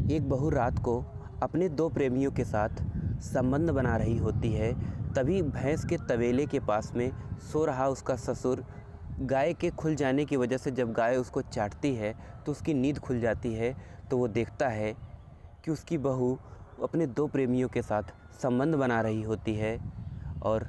एक बहू रात को अपने दो प्रेमियों के साथ संबंध बना रही होती है। तभी भैंस के तबेले के पास में सो रहा उसका ससुर गाय के खुल जाने की वजह से जब गाय उसको चाटती है तो उसकी नींद खुल जाती है। तो वो देखता है कि उसकी बहू अपने दो प्रेमियों के साथ संबंध बना रही होती है और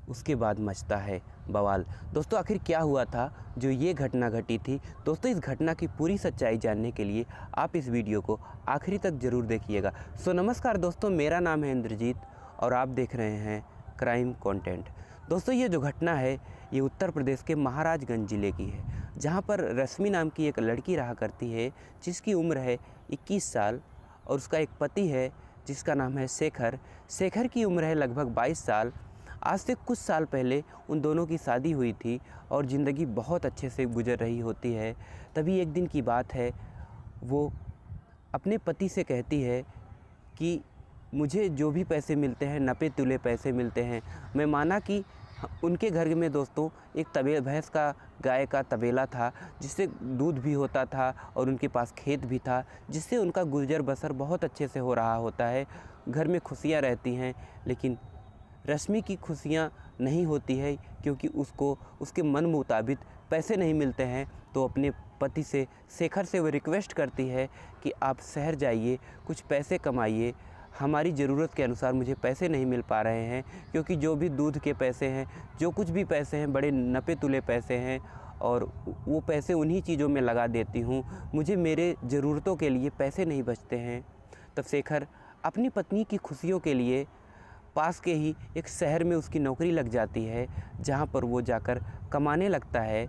उसके बाद मचता है बवाल। दोस्तों, आखिर क्या हुआ था जो ये घटना घटी थी? दोस्तों, इस घटना की पूरी सच्चाई जानने के लिए आप इस वीडियो को आखिरी तक ज़रूर देखिएगा। नमस्कार दोस्तों, मेरा नाम है इंद्रजीत और आप देख रहे हैं क्राइम कंटेंट। दोस्तों, ये जो घटना है ये उत्तर प्रदेश के महाराजगंज ज़िले की है, जहाँ पर रश्मि नाम की एक लड़की रहा करती है जिसकी उम्र है 21 साल और उसका एक पति है जिसका नाम है शेखर। शेखर की उम्र है लगभग 22 साल। आज से कुछ साल पहले उन दोनों की शादी हुई थी और ज़िंदगी बहुत अच्छे से गुजर रही होती है। तभी एक दिन की बात है, वो अपने पति से कहती है कि मुझे जो भी पैसे मिलते हैं, नपे तुले पैसे मिलते हैं। मैं माना कि उनके घर में दोस्तों एक भैंस का गाय का तबेला था जिससे दूध भी होता था और उनके पास खेत भी था, जिससे उनका गुजर बसर बहुत अच्छे से हो रहा होता है। घर में खुशियाँ रहती हैं, लेकिन रश्मि की खुशियाँ नहीं होती है क्योंकि उसको उसके मन मुताबिक पैसे नहीं मिलते हैं। तो अपने पति से, शेखर से वो रिक्वेस्ट करती है कि आप शहर जाइए, कुछ पैसे कमाइए, हमारी ज़रूरत के अनुसार मुझे पैसे नहीं मिल पा रहे हैं, क्योंकि जो भी दूध के पैसे हैं, जो कुछ भी पैसे हैं, बड़े नपे तुले पैसे हैं और वो पैसे उन्हीं चीज़ों में लगा देती हूँ, मुझे मेरे ज़रूरतों के लिए पैसे नहीं बचते हैं। तब शेखर अपनी पत्नी की खुशियों के लिए पास के ही एक शहर में उसकी नौकरी लग जाती है, जहाँ पर वो जाकर कमाने लगता है।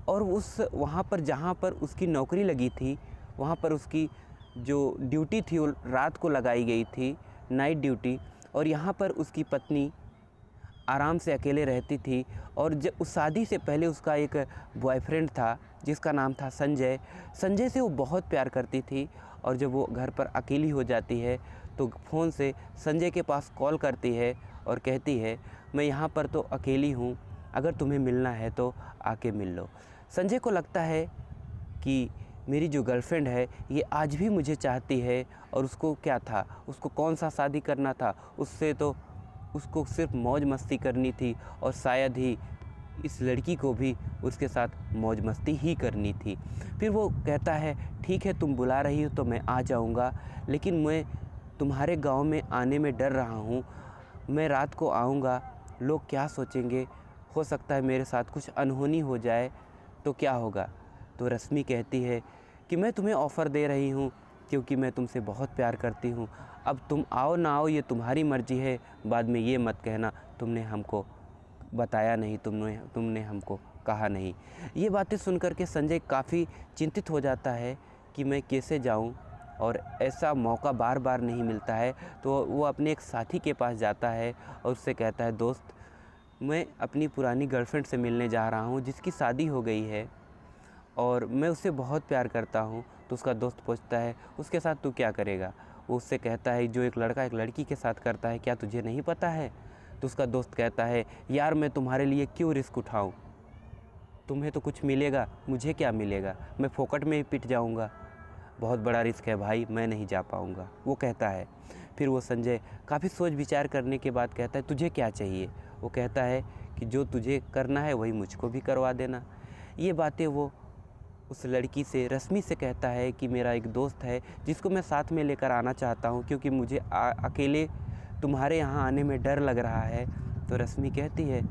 और वहाँ पर जहाँ पर उसकी नौकरी लगी थी, वहाँ पर उसकी जो ड्यूटी थी वो रात को लगाई गई थी, नाइट ड्यूटी। और यहाँ पर उसकी पत्नी आराम से अकेले रहती थी। और जब उस शादी से पहले उसका एक बॉयफ्रेंड था जिसका नाम था संजय। संजय से वो बहुत प्यार करती थी और जब वो घर पर अकेली हो जाती है तो फ़ोन से संजय के पास कॉल करती है और कहती है, मैं यहाँ पर तो अकेली हूँ, अगर तुम्हें मिलना है तो आके मिल लो। संजय को लगता है कि मेरी जो गर्लफ्रेंड है ये आज भी मुझे चाहती है और उसको क्या था, उसको कौन सा शादी करना था, उससे तो उसको सिर्फ मौज मस्ती करनी थी और शायद ही इस लड़की को भी उसके साथ मौज मस्ती ही करनी थी। फिर वो कहता है, ठीक है तुम बुला रही हो तो मैं आ जाऊंगा, लेकिन मैं तुम्हारे गांव में आने में डर रहा हूँ। मैं रात को आऊँगा, लोग क्या सोचेंगे, हो सकता है मेरे साथ कुछ अनहोनी हो जाए तो क्या होगा। तो रश्मि कहती है कि मैं तुम्हें ऑफ़र दे रही हूँ क्योंकि मैं तुमसे बहुत प्यार करती हूँ। अब तुम आओ ना आओ ये तुम्हारी मर्ज़ी है, बाद में ये मत कहना तुमने हमको बताया नहीं, तुमने हमको कहा नहीं। ये बातें सुनकर के संजय काफ़ी चिंतित हो जाता है कि मैं कैसे जाऊँ और ऐसा मौका बार बार नहीं मिलता है। तो वो अपने एक साथी के पास जाता है और उससे कहता है, दोस्त मैं अपनी पुरानी गर्लफ्रेंड से मिलने जा रहा हूँ जिसकी शादी हो गई है और मैं उससे बहुत प्यार करता हूँ। तो उसका दोस्त पूछता है, उसके साथ तू क्या करेगा? वो उससे कहता है, जो एक लड़का एक लड़की के साथ करता है क्या तुझे नहीं पता है? तो उसका दोस्त कहता है, यार मैं तुम्हारे लिए क्यों रिस्क उठाऊँ, तुम्हें तो कुछ मिलेगा, मुझे क्या मिलेगा, मैं फोकट में ही पिट जाऊँगा, बहुत बड़ा रिस्क है भाई, मैं नहीं जा पाऊँगा, वो कहता है। फिर वो संजय काफ़ी सोच विचार करने के बाद कहता है, तुझे क्या चाहिए? वो कहता है कि जो तुझे करना है वही मुझको भी करवा देना। ये बातें वो उस लड़की से, रश्मि से कहता है कि मेरा एक दोस्त है जिसको मैं साथ में लेकर आना चाहता हूँ क्योंकि मुझे अकेले तुम्हारे यहाँ आने में डर लग रहा है। तो रश्मि कहती है,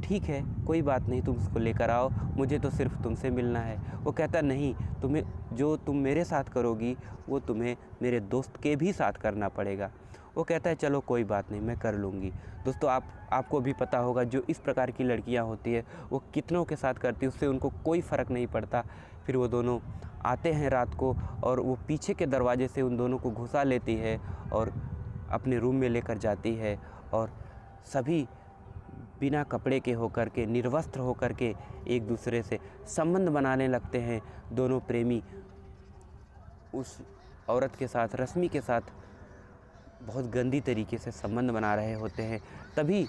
ठीक है कोई बात नहीं, तुम उसको लेकर आओ, मुझे तो सिर्फ तुमसे मिलना है। वो कहता नहीं, तुम्हें जो तुम मेरे साथ करोगी वो तुम्हें मेरे दोस्त के भी साथ करना पड़ेगा। वो कहता है, चलो कोई बात नहीं, मैं कर लूँगी। दोस्तों, आपको भी पता होगा जो इस प्रकार की लड़कियां होती है वो कितनों के साथ करती है, उससे उनको कोई फ़र्क नहीं पड़ता। फिर वो दोनों आते हैं रात को और वो पीछे के दरवाजे से उन दोनों को घुसा लेती है और अपने रूम में लेकर जाती है और सभी बिना कपड़े के होकर के, निर्वस्त्र होकर के एक दूसरे से संबंध बनाने लगते हैं। दोनों प्रेमी उस औरत के साथ, रश्मि के साथ बहुत गंदी तरीके से संबंध बना रहे होते हैं। तभी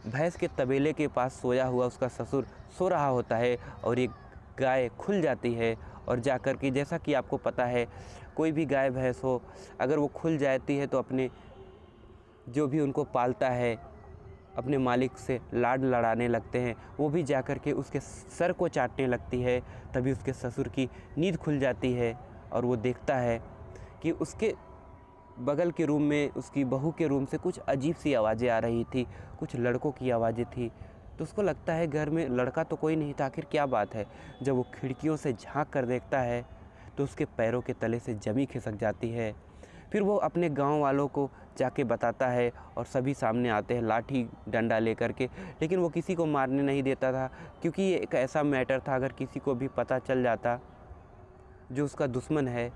भैंस के तबेले के पास सोया हुआ उसका ससुर सो रहा होता है और एक गाय खुल जाती है और जाकर के, जैसा कि आपको पता है, कोई भी गाय भैंस हो, अगर वो खुल जाती है तो अपने जो भी उनको पालता है अपने मालिक से लाड लड़ाने लगते हैं। वो भी जाकर के उसके सर को चाटने लगती है, तभी उसके ससुर की नींद खुल जाती है और वो देखता है कि उसके बगल के रूम में, उसकी बहू के रूम से कुछ अजीब सी आवाज़ें आ रही थी, कुछ लड़कों की आवाज़ें थी। तो उसको लगता है घर में लड़का तो कोई नहीं था, आखिर क्या बात है। जब वो खिड़कियों से झांक कर देखता है तो उसके पैरों के तले से ज़मीन खिसक जाती है। फिर वो अपने गांव वालों को जाके बताता है और सभी सामने आते हैं लाठी डंडा लेकर के, लेकिन वो किसी को मारने नहीं देता था, क्योंकि ये एक ऐसा मैटर था, अगर किसी को भी पता चल जाता जो उसका दुश्मन है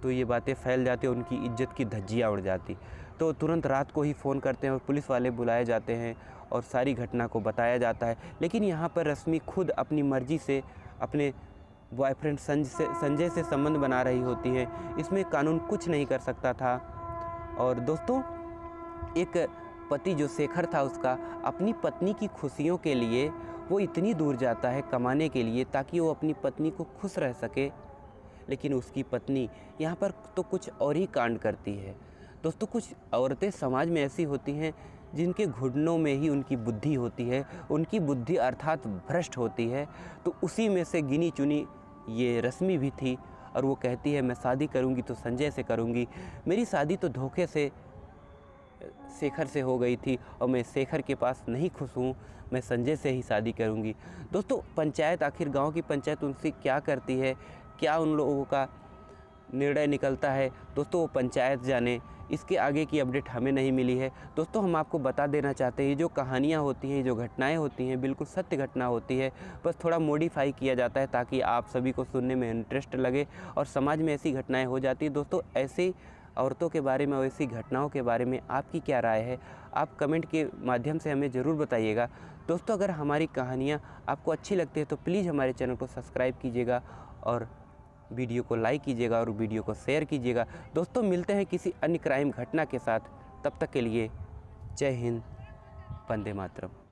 तो ये बातें फैल जाती, उनकी इज्जत की धज्जियाँ उड़ जाती। तो तुरंत रात को ही फ़ोन करते हैं और पुलिस वाले बुलाए जाते हैं और सारी घटना को बताया जाता है। लेकिन यहाँ पर रश्मि खुद अपनी मर्ज़ी से अपने बॉयफ्रेंड संजय से संबंध बना रही होती है। इसमें कानून कुछ नहीं कर सकता था। और दोस्तों, एक पति जो शेखर था, उसका अपनी पत्नी की खुशियों के लिए वो इतनी दूर जाता है कमाने के लिए, ताकि वो अपनी पत्नी को खुश रह सके। लेकिन उसकी पत्नी यहाँ पर तो कुछ और ही कांड करती है। दोस्तों, कुछ औरतें समाज में ऐसी होती हैं जिनके घुटनों में ही उनकी बुद्धि होती है, उनकी बुद्धि अर्थात भ्रष्ट होती है। तो उसी में से गिनी चुनी ये रश्मि भी थी, और वो कहती है मैं शादी करूँगी तो संजय से करूँगी। मेरी शादी तो धोखे से शेखर से हो गई थी और मैं शेखर के पास नहीं खुश हूँ, मैं संजय से ही शादी करूँगी। दोस्तों, पंचायत, आखिर गांव की पंचायत उनसे क्या करती है, क्या उन लोगों का निर्णय निकलता है, दोस्तों वो पंचायत जाने। इसके आगे की अपडेट हमें नहीं मिली है। दोस्तों, हम आपको बता देना चाहते हैं, जो कहानियाँ होती हैं, जो घटनाएं होती हैं, बिल्कुल सत्य घटना होती है, बस थोड़ा मॉडिफाई किया जाता है ताकि आप सभी को सुनने में इंटरेस्ट लगे और समाज में ऐसी घटनाएं हो जाती हैं। दोस्तों, ऐसी औरतों के बारे में और ऐसी घटनाओं के बारे में आपकी क्या राय है, आप कमेंट के माध्यम से हमें ज़रूर बताइएगा। दोस्तों, अगर हमारी कहानियाँ आपको अच्छी लगती है तो प्लीज़ हमारे चैनल को सब्सक्राइब कीजिएगा और वीडियो को लाइक कीजिएगा और वीडियो को शेयर कीजिएगा। दोस्तों, मिलते हैं किसी अन्य क्राइम घटना के साथ, तब तक के लिए जय हिंद, वंदे मातरम।